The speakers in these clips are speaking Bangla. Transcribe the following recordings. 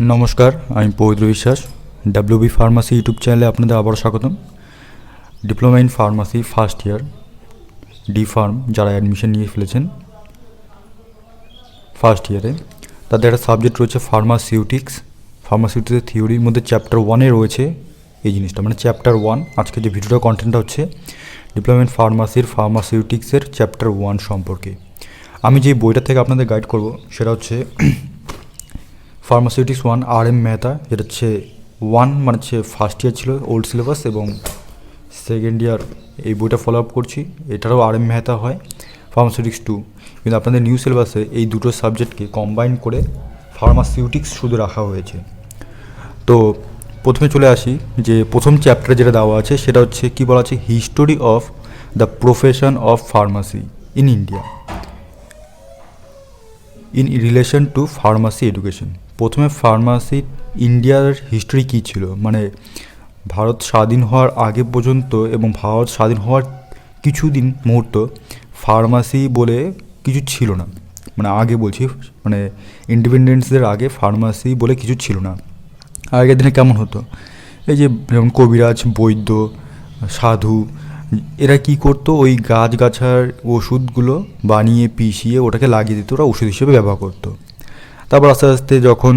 নমস্কার, আমি পবিত্র বিশ্বাস। ডাব্লিউবি ফার্মাসি ইউটিউব চ্যানেলে আপনাদের আবারও স্বাগতম। Diploma in pharmacy first year D farm যারা অ্যাডমিশন নিয়ে ফেলেছেন ফার্স্ট ইয়ারে, তাদের একটা সাবজেক্ট রয়েছে ফার্মাসিউটিক্স। ফার্মাসিউটিক্সের থিওরির মধ্যে চ্যাপ্টার 1-এ রয়েছে এই জিনিসটা, মানে চ্যাপ্টার 1। আজকে যে ভিডিওটা কন্টেন্টটা হচ্ছে ডিপ্লোমা ইন ফার্মাসির ফার্মাসিউটিক্সের চ্যাপ্টার 1 সম্পর্কে। আমি যে বইটা থেকে আপনাদের গাইড করব সেটা হচ্ছে ফার্মাসিউটিক্স 1 আর.এম. মেহতা, যেটা হচ্ছে 1 মানে হচ্ছে ফার্স্ট ইয়ার ছিল ওল্ড সিলেবাস, এবং সেকেন্ড ইয়ার এই বইটা ফলো আপ করছি। এটারও আর.এম. মেহতা হয়। ফার্মাসিউটিক্স 2, কিন্তু আপনাদের নিউ সিলেবাসে এই দুটো সাবজেক্টকে কম্বাইন করে ফার্মাসিউটিক্স শুধু রাখা হয়েছে। তো প্রথমে চলে আসি যে প্রথম চ্যাপ্টারে যেটা দেওয়া আছে সেটা হচ্ছে কী বলা আছে, history of the profession of pharmacy in India in relation to pharmacy education. প্রথমে ফার্মাসি ইন্ডিয়ার হিস্টোরি কী ছিল, মানে ভারত স্বাধীন হওয়ার আগে পর্যন্ত এবং ভারত স্বাধীন হওয়ার কিছুদিন মুহূর্ত ফার্মাসি বলে কিছু ছিল না। মানে আগে বলছি, মানে ইন্ডিপেন্ডেন্সের আগে ফার্মাসি বলে কিছু ছিল না। আগের দিনে কেমন হতো, এই যে যেমন কবিরাজ, বৈদ্য, সাধু, এরা কি করতো, ওই গাছগাছার ওষুধগুলো বানিয়ে পিষিয়ে ওটাকে লাগিয়ে দিত, ওরা ওষুধ হিসেবে ব্যবহার করতো। তারপর আস্তে আস্তে যখন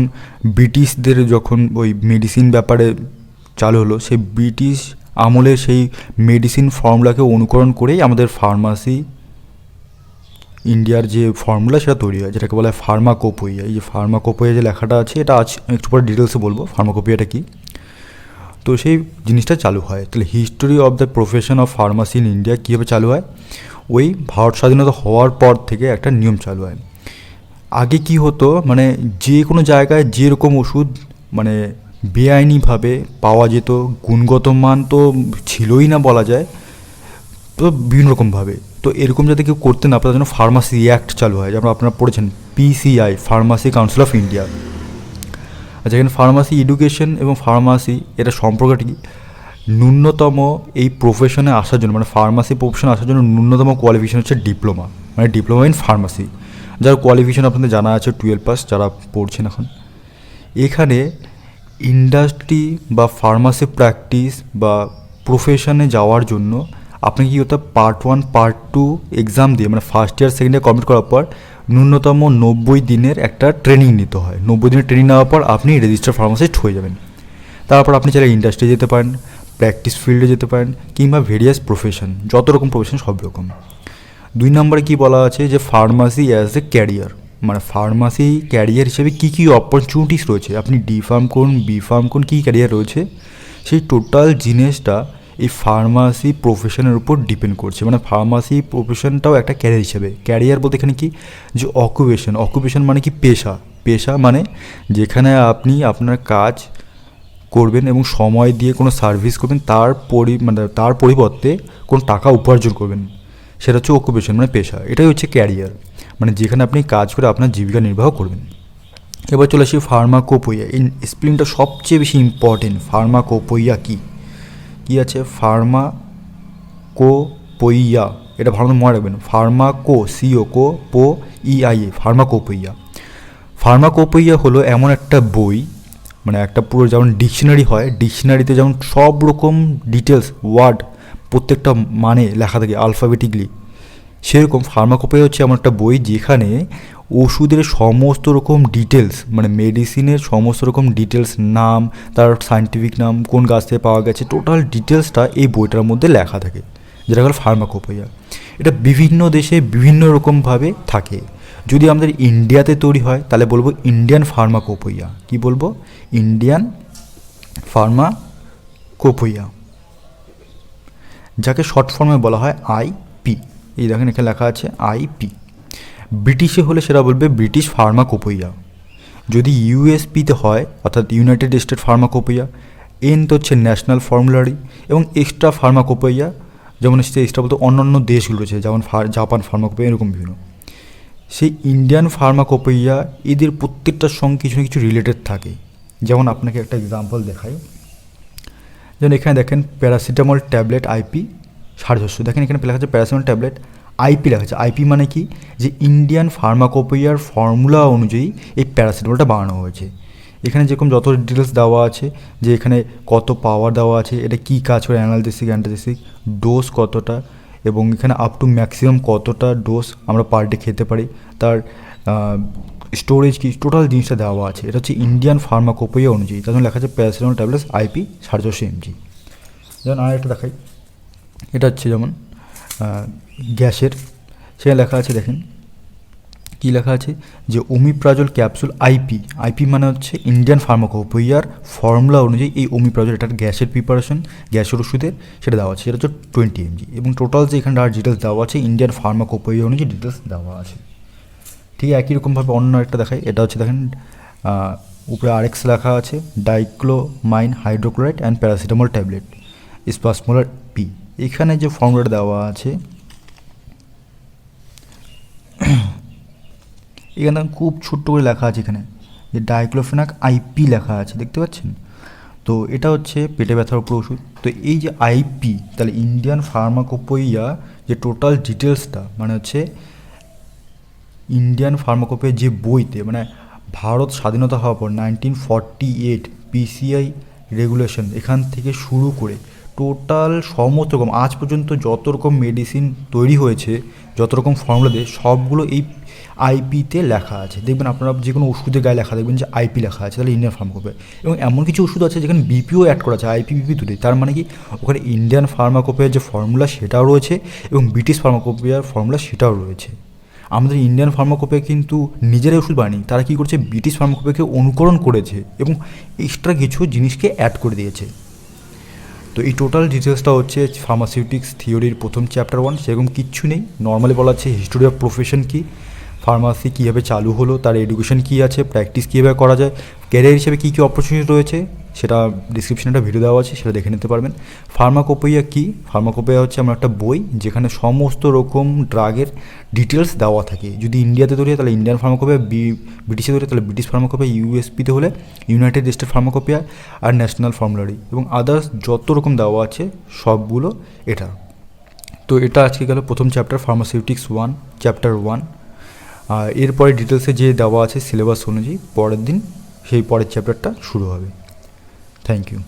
ব্রিটিশদের যখন ওই মেডিসিন ব্যাপারে চালু হলো, সেই ব্রিটিশ আমলে সেই মেডিসিন ফর্মুলাকে অনুকরণ করেই আমাদের ফার্মাসি ইন্ডিয়ার যে ফর্মুলা সেটা তৈরি হয়, যেটাকে বলা হয় ফার্মাকোপোইয়া। এই যে ফার্মাকোপোইয়া যে লেখাটা আছে, এটা আজ একটু পরে ডিটেলসে বলবো ফার্মাকোপোইয়াটা কী। তো সেই জিনিসটা চালু হয়। তাহলে history of the profession of pharmacy in India কীভাবে চালু হয়, ওই ভারত স্বাধীনতা হওয়ার পর থেকে একটা নিয়ম চালু হয়। আগে কি হতো, মানে যে কোনো জায়গায় যেরকম ওষুধ মানে বেআইনিভাবে পাওয়া যেত, গুণগত মান তো ছিলই না বলা যায়, তো বিভিন্ন রকমভাবে। তো এরকম যাতে কেউ করতে না পারে তার জন্য ফার্মাসি অ্যাক্ট চালু হয়, যেমন আপনারা পড়েছেন PCI, pharmacy council of India. আচ্ছা, এখানে ফার্মাসি এডুকেশন এবং ফার্মাসি এটা সম্পর্কটা কি, ন্যূনতম এই প্রফেশনে আসার জন্য, মানে ফার্মাসি প্রফেশনে আসার জন্য ন্যূনতম কোয়ালিফিকেশন হচ্ছে ডিপ্লোমা, মানে ডিপ্লোমা ইন ফার্মাসি। যার কোয়ালিফিকেশন আপনাদের জানা আছে 12 পাস, যারা পড়ছেন এখন। এখানে ইন্ডাস্ট্রি বা ফার্মাসি প্র্যাকটিস বা প্রফেশনে যাওয়ার জন্য আপনি কী করতে, পার্ট 1 পার্ট 2 এক্সাম দিয়ে, মানে first year second year complete করার পর ন্যূনতম 90 দিনের একটা ট্রেনিং নিতে হয়। 90 দিনের ট্রেনিং নেওয়ার পর আপনি রেজিস্টার ফার্মাসিস্ট হয়ে যাবেন। তারপর আপনি চাইলে ইন্ডাস্ট্রি যেতে পারেন, প্র্যাকটিস ফিল্ডে যেতে পারেন, কিংবা ভেরিয়াস প্রফেশন, যত রকম প্রফেশন সব রকম। 2 নম্বরে কী বলা আছে যে ফার্মাসি অ্যাজ এ ক্যারিয়ার, মানে ফার্মাসি ক্যারিয়ার হিসেবে কী কী অপরচুনিটিস রয়েছে, আপনি ডি ফার্ম করুন, বি ফার্ম করুন, কী ক্যারিয়ার রয়েছে, সেই টোটাল জিনিসটা এই ফার্মাসি প্রফেশনের উপর ডিপেন্ড করছে। মানে ফার্মাসি প্রফেশনটাও একটা ক্যারিয়ার হিসেবে। ক্যারিয়ার বলতে এখানে কি, যে অকুপেশন মানে কি পেশা মানে যেখানে আপনি আপনার কাজ করবেন এবং সময় দিয়ে কোনো সার্ভিস করবেন, তার পরিবর্তে কোনো টাকা উপার্জন করবেন, সেটা হচ্ছে অকুপেশন মানে পেশা। এটাই হচ্ছে ক্যারিয়ার, মানে যেখানে আপনি কাজ করে আপনার জীবিকা নির্বাহ করবেন। এবার চলে আসি ফার্মাকোপোইয়া। এই স্পেলিংটা সবচেয়ে বেশি ইম্পর্টেন্ট। ফার্মাকোপোইয়া কী আছে, ফার্মাকোপোইয়া, এটা ভালো মনে রাখবেন। ফার্মাকোপোইয়া, ফার্মাকোপোইয়া হলো এমন একটা বই, মানে একটা পুরো যেমন ডিকশনারি হয়, ডিকশনারিতে যেমন সব রকম ডিটেলস ওয়ার্ড প্রত্যেকটা মানে লেখা থাকে আলফাবেটিকলি, সেরকম ফার্মাকোপোইয়া হচ্ছে এমন একটা বই যেখানে ওষুধের সমস্ত রকম ডিটেলস, মানে মেডিসিনের সমস্ত রকম ডিটেলস, নাম, তার সায়েন্টিফিক নাম, কোন গাছ থেকে পাওয়া গেছে, টোটাল ডিটেলসটা এই বইটার মধ্যে লেখা থাকে, যেটা হলো ফার্মাকোপোইয়া। এটা বিভিন্ন দেশে বিভিন্ন রকমভাবে থাকে। যদি আমাদের ইন্ডিয়াতে তৈরি হয় তাহলে বলবো ইন্ডিয়ান ফার্মাকোপোইয়া। কি বলবো, ইন্ডিয়ান ফার্মাকোপোইয়া, যাকে শর্ট ফর্মে বলা হয় আইপি। এই দেখেন এখানে লেখা আছে আইপি। ব্রিটিশে হলে সেটা বলবে ব্রিটিশ ফার্মাকোপোইয়া। যদি ইউএসপিতে হয়, অর্থাৎ ইউনাইটেড স্টেট ফার্মাকোপোইয়া, এন তো হচ্ছে ন্যাশনাল ফর্মুলারি, এবং এক্সট্রা ফার্মাকোপোইয়া, যেমন এক্সট্রা বলতে অন্যান্য দেশগুলো রয়েছে, যেমন জাপান ফার্মাকোপোইয়া, এরকম বিভিন্ন। সেই ইন্ডিয়ান ফার্মাকোপোইয়া এদের প্রত্যেকটার সঙ্গে কিছু না কিছু রিলেটেড থাকে। যেমন আপনাকে একটা এক্সাম্পল দেখাই, যেমন এখানে দেখেন প্যারাসিটামল ট্যাবলেট আইপি 650, দেখেন এখানে লেখা আছে প্যারাসিটামল ট্যাবলেট আইপি লেখা আছে। আইপি মানে কি, যে ইন্ডিয়ান ফার্মাকোপোইয়ার ফর্মুলা অনুযায়ী এই প্যারাসিটামলটা বানানো হয়েছে। এখানে যেরকম যত ডিটেলস দেওয়া আছে, যে এখানে কত পাওয়ার দেওয়া আছে, এটা কী কাজ করে, অ্যানালজেসিক, অ্যান্টাজেসিক, ডোজ কতটা, এবং এখানে আপ টু ম্যাক্সিমাম কতটা ডোজ আমরা পার ডে খেতে পারি, তার স্টোরেজ কি, টোটাল জিনিসটা দেওয়া আছে। এটা হচ্ছে ইন্ডিয়ান ফার্মাকোপেইয়া অনুযায়ী। তার জন্য লেখা আছে প্যারাসিটামল ট্যাবলেটস আইপি 450 mg। যেমন আরেকটা দেখাই, এটা হচ্ছে যেমন গ্যাসের, সেখানে লেখা আছে, দেখেন কী লেখা আছে, যে ওমিপ্রাজল ক্যাপসুল আইপি, আইপি মানে হচ্ছে ইন্ডিয়ান ফার্মাকোপেইয়ার ফর্মুলা অনুযায়ী এই ওমিপ্রাজল, এটার গ্যাসের প্রিপারেশন, গ্যাসের ওষুধের, সেটা দেওয়া আছে। সেটা হচ্ছে 20 mg, এবং টোটাল যে এখানে আর ডিটেলস দেওয়া আছে ইন্ডিয়ান ফার্মাকোপেইয়া অনুযায়ী ডিটেলস দেওয়া আছে। ঠিক একই রকমভাবে অন্য একটা দেখাই, এটা হচ্ছে দেখেন উপরে আরএক্স লেখা আছে, dicyclomine hydrochloride and paracetamol tablet স্পাসমোলার পি। এখানে যে ফর্মুলাটা দেওয়া আছে, এখানে খুব ছোট্ট করে লেখা আছে, এখানে যে ডাইক্লোফেনাক আইপি লেখা আছে, দেখতে পাচ্ছেন? তো এটা হচ্ছে পেটে ব্যথার উপর ওষুধ। তো এই যে আইপি, তাহলে ইন্ডিয়ান ফার্মাকোপেইয়া যে টোটাল ডিটেলসটা, মানে হচ্ছে ইন্ডিয়ান ফার্মাকোপেইয়া যে বইতে, মানে ভারত স্বাধীনতা হওয়ার পর 1948 পিসিআই রেগুলেশন, এখান থেকে শুরু করে টোটাল সমস্ত রকম আজ পর্যন্ত যত রকম মেডিসিন তৈরি হয়েছে, যত রকম ফর্মুলা দিয়ে, সবগুলো এই আইপিতে লেখা আছে। দেখবেন আপনারা যে কোনো ওষুধের গায়ে লেখা দেখবেন যে আইপি লেখা আছে, তাহলে ইন্ডিয়ান ফার্মাকোপেইয়া। এবং এমন কিছু ওষুধ আছে যেখানে বিপিও অ্যাড করা আছে, আইপি বিপি দুটোই। তার মানে কি, ওখানে ইন্ডিয়ান ফার্মাকোপেইয়ার যে ফর্মুলা সেটাও রয়েছে, এবং ব্রিটিশ ফার্মাকোপেইয়ার ফর্মুলা সেটাও রয়েছে। আমাদের ইন্ডিয়ান ফার্মাকোপেইয়া কিন্তু নিজেরাই ওষুধ বানায়নি, তারা কী করছে, ব্রিটিশ ফার্মাকোপেইয়াকে অনুকরণ করেছে এবং এক্সট্রা কিছু জিনিসকে অ্যাড করে দিয়েছে। তো এই টোটাল ডিটেলসটা হচ্ছে ফার্মাসিউটিক্স থিওরির প্রথম চ্যাপ্টার 1। সেরকম কিচ্ছু নেই, নর্মালি বলা আছে হিস্টোরি অফ প্রফেশন কী, ফার্মাসি কীভাবে চালু হলো, তার এডুকেশন কী আছে, প্র্যাকটিস কীভাবে করা যায়, ক্যারিয়ার হিসেবে কী কী অপরচুনিটি রয়েছে, সেটা ডিসক্রিপশনে একটা ভিডিও দেওয়া আছে, সেটা দেখে নিতে পারবেন। ফার্মাকোপেইয়া কী, ফার্মাকোপেইয়া হচ্ছে আমার একটা বই যেখানে সমস্ত রকম ড্রাগের ডিটেলস দেওয়া থাকে। যদি ইন্ডিয়াতে তৈরি হয় তাহলে ইন্ডিয়ান ফার্মাকোপেইয়া, ব্রিটিশে তৈরি তাহলে ব্রিটিশ ফার্মাকোপেইয়া, ইউএসপিতে হলে ইউনাইটেড স্টেট ফার্মাকোপেইয়া আর ন্যাশনাল ফর্মুলারি, এবং আদার্স যত রকম দেওয়া আছে সবগুলো এটা। তো এটা আজকে গেল প্রথম চ্যাপ্টার, ফার্মাসিউটিক্স 1, চ্যাপ্টার 1। আর এরপরে ডিটেলসে যে দেওয়া আছে সিলেবাস অনুযায়ী পরের দিন সেই পরের চ্যাপ্টারটা শুরু হবে। Thank you.